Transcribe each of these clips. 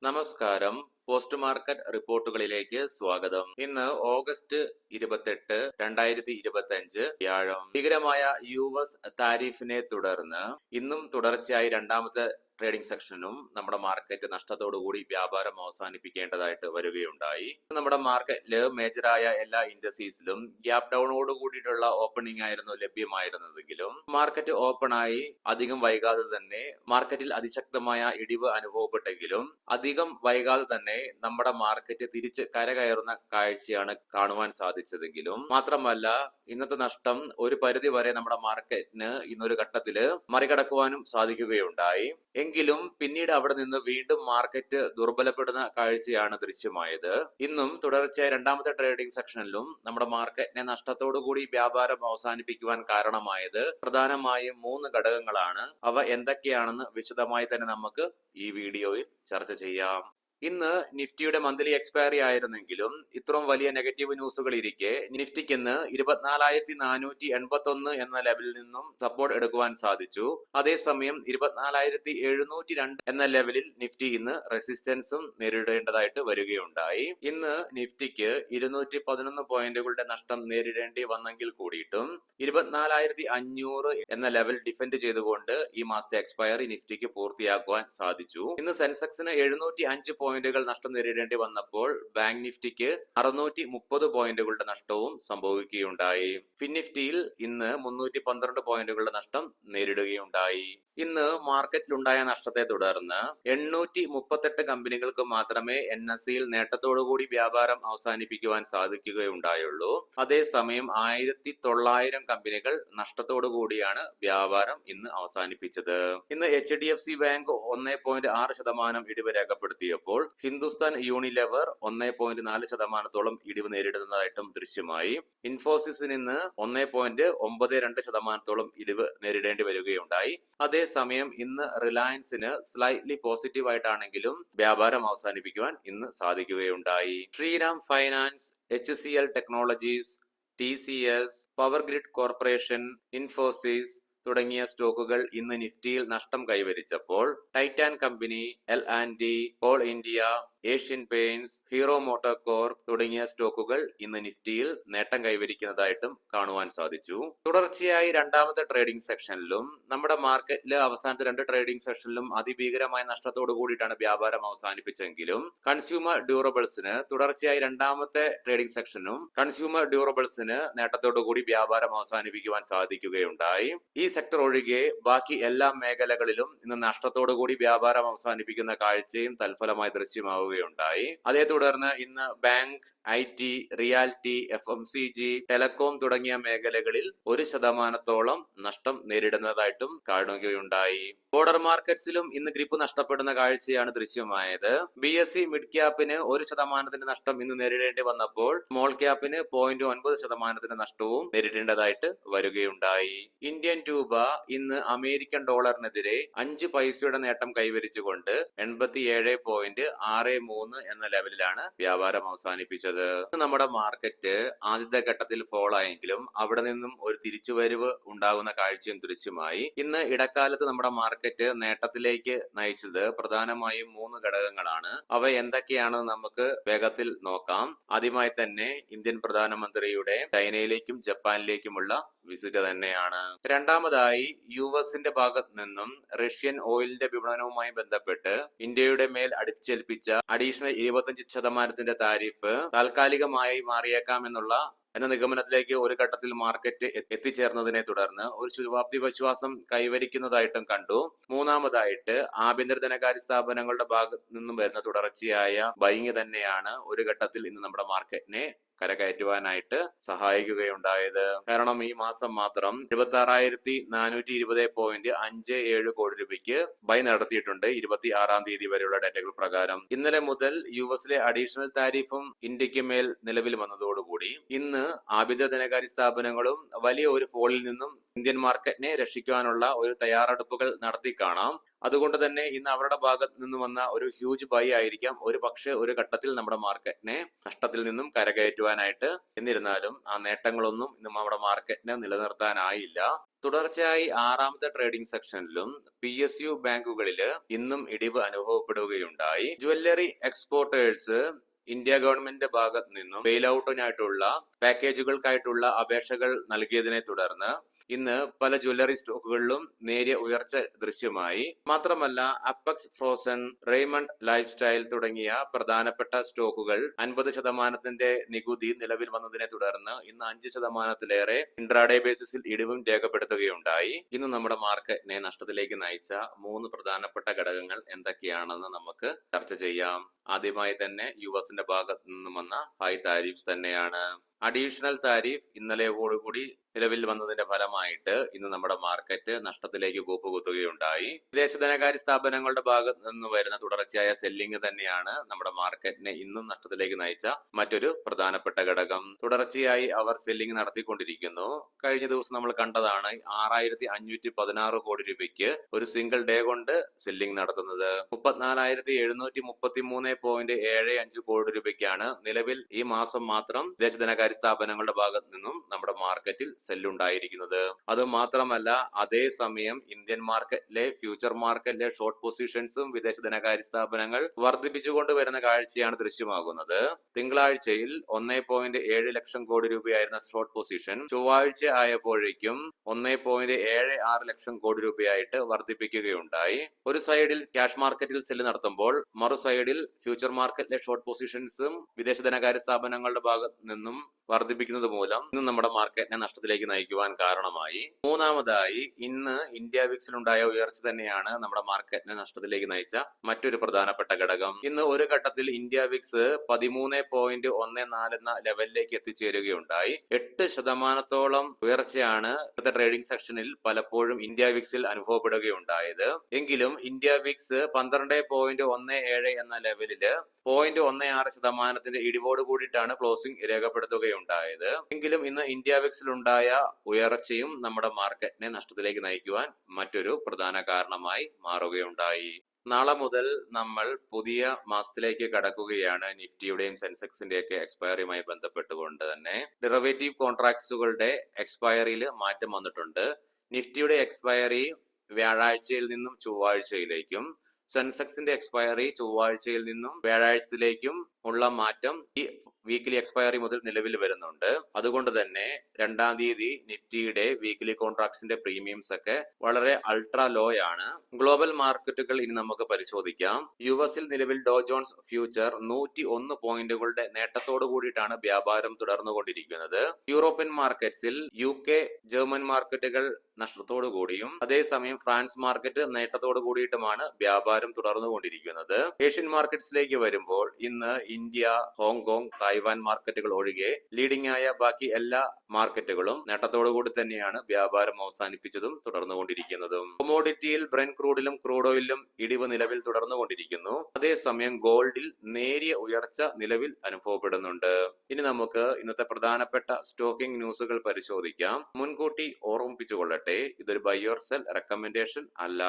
നമസ്കാരം. Post market റിപ്പോർട്ടുകളിലേക്ക് സ്വാഗതം. ഇന്ന് ഓഗസ്റ്റ് 28, 2025 വ്യാഴം. ഭീകരമായ യുഎസ് താരിഫിനെ തുടർന്ന് ഇന്നും തുടർച്ചയായി രണ്ടാമത്തെ ട്രേഡിംഗ് സെക്ഷനും നമ്മുടെ മാർക്കറ്റ് നഷ്ടത്തോടുകൂടി വ്യാപാരം അവസാനിപ്പിക്കേണ്ടതായിട്ട് വരികയുണ്ടായി. നമ്മുടെ മാർക്കറ്റില് മേജറായ എല്ലാ ഇൻഡസ്ട്രീസിലും ഗ്യാപ് ഡൗണോട് കൂടിയിട്ടുള്ള ഓപ്പണിംഗ് ആയിരുന്നു ലഭ്യമായിരുന്നതെങ്കിലും മാർക്കറ്റ് ഓപ്പണായി അധികം വൈകാതെ തന്നെ മാർക്കറ്റിൽ അതിശക്തമായ ഇടിവ് അനുഭവപ്പെട്ടെങ്കിലും അധികം വൈകാതെ തന്നെ നമ്മുടെ മാർക്കറ്റ് തിരിച്ച് കരകയറുന്ന കാഴ്ചയാണ് കാണുവാൻ സാധിച്ചതെങ്കിലും മാത്രമല്ല ഇന്നത്തെ നഷ്ടം ഒരു പരിധി വരെ നമ്മുടെ മാർക്കറ്റിന് ഇന്നൊരു ഘട്ടത്തില് മറികടക്കുവാനും സാധിക്കുകയുണ്ടായി. എങ്കിലും പിന്നീട് അവിടെ നിന്ന് വീണ്ടും മാർക്കറ്റ് ദുർബലപ്പെടുന്ന കാഴ്ചയാണ് ദൃശ്യമായത്. ഇന്നും തുടർച്ചയായ രണ്ടാമത്തെ ട്രേഡിംഗ് സെക്ഷനിലും നമ്മുടെ മാർക്കറ്റിനെ നഷ്ടത്തോടു കൂടി വ്യാപാരം അവസാനിപ്പിക്കുവാൻ കാരണമായത് പ്രധാനമായും 3 ഘടകങ്ങളാണ്. അവ എന്തൊക്കെയാണെന്ന് വിശദമായി തന്നെ നമുക്ക് ഈ വീഡിയോയിൽ ചർച്ച ചെയ്യാം. ഇന്ന് നിഫ്റ്റിയുടെ മന്ത്ലി എക്സ്പയറി ആയിരുന്നെങ്കിലും ഇത്രയും വലിയ നെഗറ്റീവ് ന്യൂസുകൾ ഇരിക്കെ നിഫ്റ്റിക്ക് ഇന്ന് 24,481 എന്ന ലെവലിൽ നിന്നും സപ്പോർട്ട് എടുക്കുവാൻ സാധിച്ചു. അതേസമയം 24,702 എന്ന ലെവലിൽ നിഫ്റ്റി ഇന്ന് റെസിസ്റ്റൻസും നേരിടേണ്ടതായിട്ട് വരികയുണ്ടായി. ഇന്ന് നിഫ്റ്റിക്ക് 211 പോയിന്റുകളുടെ നഷ്ടം നേരിടേണ്ടി വന്നെങ്കിൽ കൂടിയിട്ടും 24,500 എന്ന ലെവൽ ഡിഫെൻഡ് ചെയ്തുകൊണ്ട് ഈ മാസത്തെ എക്സ്പയറി നിഫ്റ്റിക്ക് പൂർത്തിയാക്കുവാൻ സാധിച്ചു. ഇന്ന് സെൻസെക്സിന് 705 പോയിന്റുകൾ നഷ്ടം നേരിടേണ്ടി വന്നപ്പോൾ ബാങ്ക് നിഫ്റ്റിക്ക് 630 പോയിന്റുകളുടെ നഷ്ടവും സംഭവിക്കുകയുണ്ടായി. ഫിൻനിഫ്റ്റിയിൽ ഇന്ന് 312 പോയിന്റുകളുടെ നഷ്ടം നേരിടുകയുണ്ടായി. ഇന്ന് മാർക്കറ്റിലുണ്ടായ നഷ്ടത്തെ തുടർന്ന് 838 കമ്പനികൾക്ക് മാത്രമേ NSEയിൽ നേട്ടത്തോടുകൂടി വ്യാപാരം അവസാനിപ്പിക്കുവാൻ സാധിക്കുകയുണ്ടായുള്ളൂ. അതേസമയം 1900 കമ്പനികൾ നഷ്ടത്തോടു കൂടിയാണ് വ്യാപാരം ഇന്ന് അവസാനിപ്പിച്ചത്. ഇന്ന് HDFC ബാങ്ക് 1.6% ഇടിവ് രേഖപ്പെടുത്തിയപ്പോൾ ഹിന്ദുസ്ഥാൻ യൂണിലെവർ 1.4% ഇടിവ് നേരിടുന്നതായിട്ടും ദൃശ്യമായി. ഇൻഫോസിസിന് ഇന്ന് 1.92% ഇടിവ് നേരിടേണ്ടി വരികയുണ്ടായി. അതേസമയം ഇന്ന് റിലയൻസിന് സ്ലൈറ്റ്ലി പോസിറ്റീവ് ആയിട്ടാണെങ്കിലും വ്യാപാരം അവസാനിപ്പിക്കുവാൻ ഇന്ന് സാധിക്കുകയുണ്ടായി. Shriram finance, HCL technologies, TCS, power grid corporation, Infosys തുടങ്ങിയ സ്റ്റോക്കുകൾ ഇന്ന് നിഫ്റ്റിയിൽ നഷ്ടം കൈവരിച്ചപ്പോൾ Titan company, L&T, Coal India, Asian Paints, Hero MotoCorp തുടങ്ങിയ സ്റ്റോക്കുകൾ ഇന്ന് നിഫ്റ്റിയിൽ നേട്ടം കൈവരിക്കുന്നതായിട്ടും കാണുവാൻ സാധിച്ചു. തുടർച്ചയായി രണ്ടാമത്തെ ട്രേഡിംഗ് സെക്ഷനിലും നമ്മുടെ മാർക്കറ്റിലെ അവസാനത്തെ 2 ട്രേഡിംഗ് സെഷനിലും അതിഭീകരമായ നഷ്ടത്തോടു കൂടിയിട്ടാണ് വ്യാപാരം അവസാനിപ്പിച്ചെങ്കിലും കൺസ്യൂമർ ഡ്യൂറബിൾസിന് തുടർച്ചയായി രണ്ടാമത്തെ ട്രേഡിംഗ് സെക്ഷനും കൺസ്യൂമർ ഡ്യൂറബിൾസിന് നേട്ടത്തോടു കൂടി വ്യാപാരം അവസാനിപ്പിക്കുവാൻ സാധിക്കുകയുണ്ടായി. ഈ സെക്ടർ ഒഴികെ ബാക്കി എല്ലാ മേഖലകളിലും ഇന്ന് നഷ്ടത്തോടു കൂടി വ്യാപാരം അവസാനിപ്പിക്കുന്ന കാഴ്ചയും തൽഫലമായി ദൃശ്യമാവുകയുണ്ടായി. അതേ തുടർന്ന് ഇന്ന് bank, IT, reality, FMCG, telecom തുടങ്ങിയ മേഖലകളിൽ 1% നഷ്ടം നേരിടുന്നതായിട്ടും കാണുകയുണ്ടായി. ബോർഡർ മാർക്കറ്റ്സിലും ഇന്ന് ഗ്രിപ്പ് നഷ്ടപ്പെടുന്ന കാഴ്ചയാണ് ദൃശ്യമായത്. BSE മിഡ് ക്യാപ്പിന് 1% നഷ്ടം ഇന്ന് നേരിടേണ്ടി വന്നപ്പോൾ സ്മോൾ ക്യാപ്പിന് 0.9% നഷ്ടവും നേരിടേണ്ടതായിട്ട് വരികയുണ്ടായി. ഇന്ത്യൻ രൂപ ഇന്ന് അമേരിക്കൻ ഡോളറിനെതിരെ 5 പൈസയുടെ നേട്ടം കൈവരിച്ചുകൊണ്ട് 87.63 എന്ന ലെവലിലാണ് വ്യാപാരം അവസാനിപ്പിച്ചത്. നമ്മുടെ മാർക്കറ്റ് ആദ്യത്തെ ഘട്ടത്തിൽ ഫോൾ ആയെങ്കിലും അവിടെ നിന്നും ഒരു തിരിച്ചുവരവ് ഉണ്ടാകുന്ന കാഴ്ചയും ദൃശ്യമായി. ഇന്ന് ഇടക്കാലത്ത് നമ്മുടെ മാർക്കറ്റ് നേട്ടത്തിലേക്ക് നയിച്ചത് പ്രധാനമായും 3 ഘടകങ്ങളാണ്. അവ എന്തൊക്കെയാണെന്ന് നമുക്ക് വേഗത്തിൽ നോക്കാം. ആദ്യമായി തന്നെ ഇന്ത്യൻ പ്രധാനമന്ത്രിയുടെ ചൈനയിലേക്കും ജപ്പാനിലേക്കുമുള്ള വിസിറ്റ് തന്നെയാണ്. രണ്ടാമതായി US-ന്റെ ഭാഗത്ത് നിന്നും റഷ്യൻ ഓയിലിന്റെ വിപണനവുമായി ബന്ധപ്പെട്ട് ഇന്ത്യയുടെ മേൽ അടിച്ചേൽപ്പിച്ച അഡീഷണൽ 25% താരിഫ് താൽക്കാലികമായി മാറിയേക്കാമെന്നുള്ള നിഗമനത്തിലേക്ക് ഒരു ഘട്ടത്തിൽ മാർക്കറ്റ് എത്തിച്ചേർന്നതിനെ തുടർന്ന് ഒരു ശുഭാപ്തി വിശ്വാസം കൈവരിക്കുന്നതായിട്ടും കണ്ടു. മൂന്നാമതായിട്ട് ആഭ്യന്തര ധനകാര്യ സ്ഥാപനങ്ങളുടെ ഭാഗത്ത് നിന്നും വരുന്ന തുടർച്ചയായ ബൈങ് തന്നെയാണ് ഒരു ഘട്ടത്തിൽ ഇന്ന് നമ്മുടെ മാർക്കറ്റിനെ കരകയറ്റുവാനായിട്ട് സഹായിക്കുകയുണ്ടായത്. കാരണം ഈ മാസം മാത്രം 26,420.57 കോടി രൂപയ്ക്ക് ബൈ നടത്തിയിട്ടുണ്ട് 26-ാം തീയതി വരെയുള്ള ഡേറ്റകൾ പ്രകാരം. ഇന്നലെ മുതൽ US-ലെ അഡീഷണൽ താരിഫും ഇന്ത്യക്ക് മേൽ നിലവിൽ വന്നതോടുകൂടി ഇന്ന് ആഭ്യന്തര ധനകാര്യ സ്ഥാപനങ്ങളും വലിയ ഒരു ഫോളിൽ നിന്നും ഇന്ത്യൻ മാർക്കറ്റിനെ രക്ഷിക്കാനുള്ള ഒരു തയ്യാറെടുപ്പുകൾ നടത്തി കാണാം. അതുകൊണ്ട് തന്നെ ഇന്ന് അവരുടെ ഭാഗത്ത് നിന്ന് വന്ന ഒരു ഹ്യൂജ് ബൈ ആയിരിക്കാം ഒരു പക്ഷേ ഒരു ഘട്ടത്തിൽ നമ്മുടെ മാർക്കറ്റിനെ നഷ്ടത്തിൽ നിന്നും കരകയറ്റുവാനായിട്ട്. എന്നിരുന്നാലും ആ നേട്ടങ്ങളൊന്നും ഇന്ന് നമ്മുടെ മാർക്കറ്റിനെ നിലനിർത്താനായില്ല. തുടർച്ചയായി 6ാമത്തെ ട്രേഡിംഗ് സെക്ഷനിലും PSU ബാങ്കുകളില് ഇന്നും ഇടിവ് അനുഭവപ്പെടുകയുണ്ടായി. ജ്വല്ലറി എക്സ്പോർട്ടേഴ്സ് ഇന്ത്യ ഗവൺമെന്റിന്റെ ഭാഗത്ത് നിന്നും ബെയിൽ ഔട്ടിനായിട്ടുള്ള പാക്കേജുകൾക്കായിട്ടുള്ള അപേക്ഷകൾ നൽകിയതിനെ തുടർന്ന് ഇന്ന് പല ജ്വല്ലറി സ്റ്റോക്കുകളിലും നേരിയ ഉയർച്ച ദൃശ്യമായി. മാത്രമല്ല apex frozen, Raymond life style തുടങ്ങിയ പ്രധാനപ്പെട്ട സ്റ്റോക്കുകൾ 50% നികുതി നിലവിൽ വന്നതിനെ തുടർന്ന് ഇന്ന് 5%-ലേറെ ഇൻട്രാഡേ ബേസിസിൽ ഇടിവും രേഖപ്പെടുത്തുകയുണ്ടായി. ഇന്ന് നമ്മുടെ മാർക്കറ്റിനെ നഷ്ടത്തിലേക്ക് നയിച്ച 3 പ്രധാനപ്പെട്ട ഘടകങ്ങൾ എന്തൊക്കെയാണെന്ന് നമുക്ക് ചർച്ച ചെയ്യാം. ആദ്യമായി തന്നെ യുഎസിന്റെ ഭാഗത്ത് നിന്നും വന്ന ഹൈ താരിഫ്സ് തന്നെയാണ്. അഡീഷണൽ താരിഫ് ഇന്നലെയോടുകൂടി നിലവിൽ വന്നതിന്റെ ഫലമായിട്ട് ഇന്ന് നമ്മുടെ മാർക്കറ്റ് നഷ്ടത്തിലേക്ക് കൂപ്പുകുത്തുകയുണ്ടായി. വിദേശ ധനകാര്യ സ്ഥാപനങ്ങളുടെ ഭാഗത്ത് നിന്ന് വരുന്ന തുടർച്ചയായ സെല്ലിംഗ് തന്നെയാണ് നമ്മുടെ മാർക്കറ്റിനെ ഇന്നും നഷ്ടത്തിലേക്ക് നയിച്ച മറ്റൊരു പ്രധാനപ്പെട്ട ഘടകം. തുടർച്ചയായി അവർ സെല്ലിംഗ് നടത്തിക്കൊണ്ടിരിക്കുന്നു. കഴിഞ്ഞ ദിവസം നമ്മൾ കണ്ടതാണ് 6516 കോടി രൂപയ്ക്ക് ഒരു സിംഗിൾ ഡേ കൊണ്ട് സെല്ലിംഗ് നടത്തുന്നത്. 34,733.75 കോടി രൂപയ്ക്കാണ് നിലവിൽ ഈ മാസം മാത്രം വിദേശ ധനകാര്യ സ്ഥാപനങ്ങളുടെ ഭാഗത്ത് നിന്നും നമ്മുടെ മാർക്കറ്റിൽ സെല്ലുണ്ടായിരിക്കുന്നത്. അത് മാത്രമല്ല അതേസമയം ഇന്ത്യൻ മാർക്കറ്റിലെ ഫ്യൂച്ചർ മാർക്കറ്റിലെ ഷോർട്ട് പൊസിഷൻസും വിദേശ ധനകാര്യ സ്ഥാപനങ്ങൾ വർദ്ധിപ്പിച്ചുകൊണ്ട് വരുന്ന കാഴ്ചയാണ് ദൃശ്യമാകുന്നത്. തിങ്കളാഴ്ചയിൽ 1.7 ലക്ഷം കോടി രൂപയായിരുന്ന ഷോർട്ട് പൊസിഷൻ ചൊവ്വാഴ്ച ആയപ്പോഴേക്കും 1.76 ലക്ഷം കോടി രൂപയായിട്ട് വർദ്ധിപ്പിക്കുകയുണ്ടായി. ഒരു സൈഡിൽ ക്യാഷ് മാർക്കറ്റിൽ സെല്ല് നടത്തുമ്പോൾ മറു സൈഡിൽ ഫ്യൂച്ചർ മാർക്കറ്റിലെ ഷോർട്ട് പൊസിഷൻസും വിദേശ ധനകാര്യ സ്ഥാപനങ്ങളുടെ ഭാഗത്ത് നിന്നും വർദ്ധിപ്പിക്കുന്നത് മൂലം ഇന്ന് നമ്മുടെ മാർക്കറ്റിനെ നഷ്ടത്തിലേക്ക് നയിക്കുവാൻ കാരണമായി. മൂന്നാമതായി ഇന്ന് ഇന്ത്യ വിക്സിലുണ്ടായ ഉയർച്ച തന്നെയാണ് നമ്മുടെ മാർക്കറ്റിനെ നഷ്ടത്തിലേക്ക് നയിച്ച മറ്റൊരു പ്രധാനപ്പെട്ട ഘടകം. ഇന്ന് ഒരു ഘട്ടത്തിൽ ഇന്ത്യ വിക്സ് 13.14 എന്ന ലെവലിലേക്ക് എത്തിച്ചേരുകയുണ്ടായി. 8% ഉയർച്ചയാണ് ഇന്നത്തെ ട്രേഡിംഗ് സെക്ഷനിൽ പലപ്പോഴും ഇന്ത്യ വിക്സിൽ അനുഭവപ്പെടുകയുണ്ടായത്. എങ്കിലും ഇന്ത്യ വിക്സ് 12.17 എന്ന ലെവലില് 0.16% ഇടിവോട് കൂടിയിട്ടാണ് ക്ലോസിംഗ് രേഖപ്പെടുത്തുകയുണ്ടായത്. എങ്കിലും ഇന്ന് ഇന്ത്യ വിക്സിലുണ്ടായ ഉയർച്ചയും നമ്മുടെ മാർക്കറ്റിനെ നഷ്ടത്തിലേക്ക് നയിക്കുവാൻ മറ്റൊരു പ്രധാന കാരണമായി മാറുകയുണ്ടായി. നാളെ മുതൽ നമ്മൾ പുതിയ മാസത്തിലേക്ക് കടക്കുകയാണ്. നിഫ്റ്റിയുടെയും സെൻസെക്സിന്റെയൊക്കെ എക്സ്പയറിയുമായി ബന്ധപ്പെട്ടുകൊണ്ട് തന്നെ ഡെറിവേറ്റീവ് കോൺട്രാക്ട്സുകളുടെ എക്സ്പയറിയിൽ മാറ്റം വന്നിട്ടുണ്ട്. നിഫ്റ്റിയുടെ എക്സ്പയറി വ്യാഴാഴ്ചയിൽ നിന്നും ചൊവ്വാഴ്ചയിലേക്കും, സെൻസെക്സിന്റെ എക്സ്പയറി ചൊവ്വാഴ്ചയിൽ നിന്നും വ്യാഴാഴ്ചയിലേക്കും ഉള്ള മാറ്റം ഈ വീക്കിലി എക്സ്പയറി മുതൽ നിലവിൽ വരുന്നുണ്ട്. അതുകൊണ്ട് തന്നെ 2-ാം തീയതി നിഫ്റ്റിയുടെ വീക്കിലി കോൺട്രാക്ട്സിന്റെ പ്രീമിയംസ് ഒക്കെ വളരെ അൾട്രാ ലോ ആണ്. ഗ്ലോബൽ മാർക്കറ്റുകൾ ഇനി നമുക്ക് പരിശോധിക്കാം. യുഎസിൽ നിലവിൽ ഡോ ജോൺസ് ഫ്യൂച്ചർ 101 പോയിന്റുകളുടെ നേട്ടത്തോടു കൂടിയിട്ടാണ് വ്യാപാരം തുടർന്നുകൊണ്ടിരിക്കുന്നത്. യൂറോപ്യൻ മാർക്കറ്റ്സിൽ UK, ജർമ്മൻ മാർക്കറ്റുകൾ നഷ്ടത്തോടു കൂടിയും അതേസമയം ഫ്രാൻസ് മാർക്കറ്റ് നേട്ടത്തോടു കൂടിയിട്ടുമാണ് വ്യാപാരം തുടർന്നുകൊണ്ടിരിക്കുന്നത്. ഏഷ്യൻ മാർക്കറ്റ്സിലേക്ക് വരുമ്പോൾ ഇന്ന് ഇന്ത്യ, ഹോങ്കോങ്, തായ്വാൻ മാർക്കറ്റുകൾ ഒഴികെ ലീഡിംഗ് ആയ ബാക്കി എല്ലാ മാർക്കറ്റുകളും നേട്ടത്തോടു കൂടി തന്നെയാണ് വ്യാപാരം അവസാനിപ്പിച്ചതും തുടർന്നുകൊണ്ടിരിക്കുന്നതും. കൊമോഡിറ്റിയിൽ ബ്രെന്റ് ക്രൂഡിലും ക്രൂഡ് ഓയിലും ഇടിവ് നിലവിൽ തുടർന്നുകൊണ്ടിരിക്കുന്നു. അതേസമയം ഗോൾഡിൽ നേരിയ ഉയർച്ച നിലവിൽ അനുഭവപ്പെടുന്നുണ്ട്. ഇനി നമുക്ക് ഇന്നത്തെ പ്രധാനപ്പെട്ട സ്റ്റോക്കിംഗ് ന്യൂസുകൾ പരിശോധിക്കാം. മുൻകൂട്ടി ഓർമ്മിപ്പിച്ചുകൊള്ളട്ടെ, ഇതൊരു ബൈ ഓർ സെൽ റെക്കമെൻഡേഷൻ അല്ല.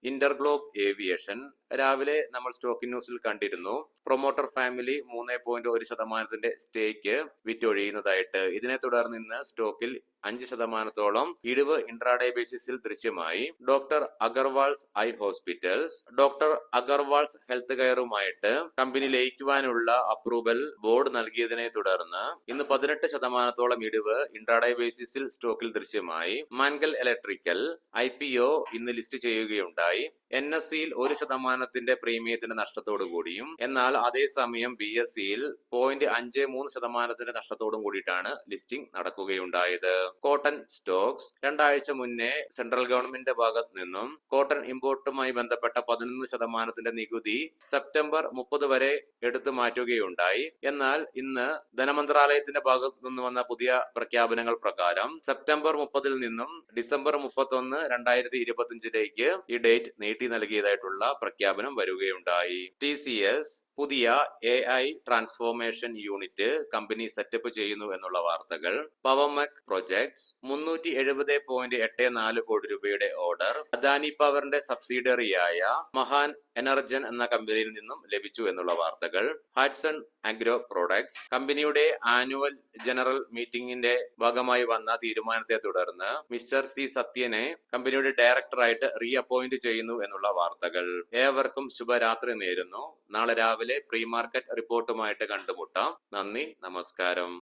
ഇന്റർഗ്ലോബ് ഏവിയേഷൻ രാവിലെ നമ്മൾ സ്റ്റോക്കിംഗ് ന്യൂസിൽ കണ്ടിരുന്നു. പ്രൊമോട്ടർ ഫാമിലി 3.1% സ്റ്റേക്ക് വിറ്റൊഴിയുന്നതായിട്ട്. ഇതിനെ തുടർന്ന് ഇന്ന് സ്റ്റോക്കിൽ 5%-ഓളം ഇടിവ് ഇൻട്രാഡേ ബേസിസിൽ ദൃശ്യമായി. Doctor Agarwals eye hospitals, doctor Agarwals health കെയറുമായിട്ട് കമ്പനി ലയിക്കുവാനുള്ള അപ്രൂവൽ ബോർഡ് നൽകിയതിനെ തുടർന്ന് ഇന്ന് 18%-ഓളം ഇടിവ് ഇൻട്രാഡേ ബേസിസിൽ സ്റ്റോക്കിൽ ദൃശ്യമായി. മാൻഗൽ ഇലക്ട്രിക്കൽ IPO ഇന്ന് ലിസ്റ്റ് ചെയ്യുകയുണ്ടായി. NSEയിൽ 1% പ്രീമിയത്തിന്റെ നഷ്ടത്തോടു കൂടിയും എന്നാൽ അതേസമയം BSEയിൽ 0.53% നഷ്ടത്തോടും കൂടിയിട്ടാണ് ലിസ്റ്റിംഗ് നടക്കുകയുണ്ടായത്. കോട്ടൺ സ്റ്റോക്സ് 2 ആഴ്ച മുന്നേ സെൻട്രൽ ഗവൺമെന്റിന്റെ ഭാഗത്ത് നിന്നും കോട്ടൺ ഇമ്പോർട്ടുമായി ബന്ധപ്പെട്ട 11% നികുതി സെപ്റ്റംബർ 30 വരെ എടുത്തു മാറ്റുകയുണ്ടായി. എന്നാൽ ഇന്ന് ധനമന്ത്രാലയത്തിന്റെ ഭാഗത്ത് നിന്ന് വന്ന പുതിയ പ്രഖ്യാപനങ്ങൾ പ്രകാരം സെപ്റ്റംബർ 30 നിന്നും ഡിസംബർ 31, 2025 ഈ ഡേറ്റ് നീട്ടി നൽകിയതായിട്ടുള്ള പ്രഖ്യാപനം വരികയുണ്ടായി. TCS പുതിയ AI transformation unit company setup ചെയ്യുന്നു എന്നുള്ള വാർത്തകൾ. പവർമെക് പ്രൊജക്ട്സ് 370.84 കോടി രൂപയുടെ ഓർഡർ അദാനി പവറിന്റെ സബ്സിഡിയറിയായ മഹാൻ എനർജൻ എന്ന കമ്പനിയിൽ നിന്നും ലഭിച്ചു എന്നുള്ള വാർത്തകൾ. ഹാറ്റ്സൺ അഗ്രോ പ്രോഡക്ട്സ് കമ്പനിയുടെ ആനുവൽ ജനറൽ മീറ്റിംഗിന്റെ ഭാഗമായി വന്ന തീരുമാനത്തെ തുടർന്ന് മിസ്റ്റർ സി സത്യനെ കമ്പനിയുടെ ഡയറക്ടറായിട്ട് റീ അപ്പോയിന്റ് ചെയ്യുന്നു എന്നുള്ള വാർത്തകൾ. ഏവർക്കും ശുഭരാത്രി നേരുന്നു. നാളെ രാവിലെ പ്രീ മാർക്കറ്റ് റിപ്പോർട്ടുമായിട്ട് കണ്ടുമുട്ടാം. നന്ദി, നമസ്കാരം.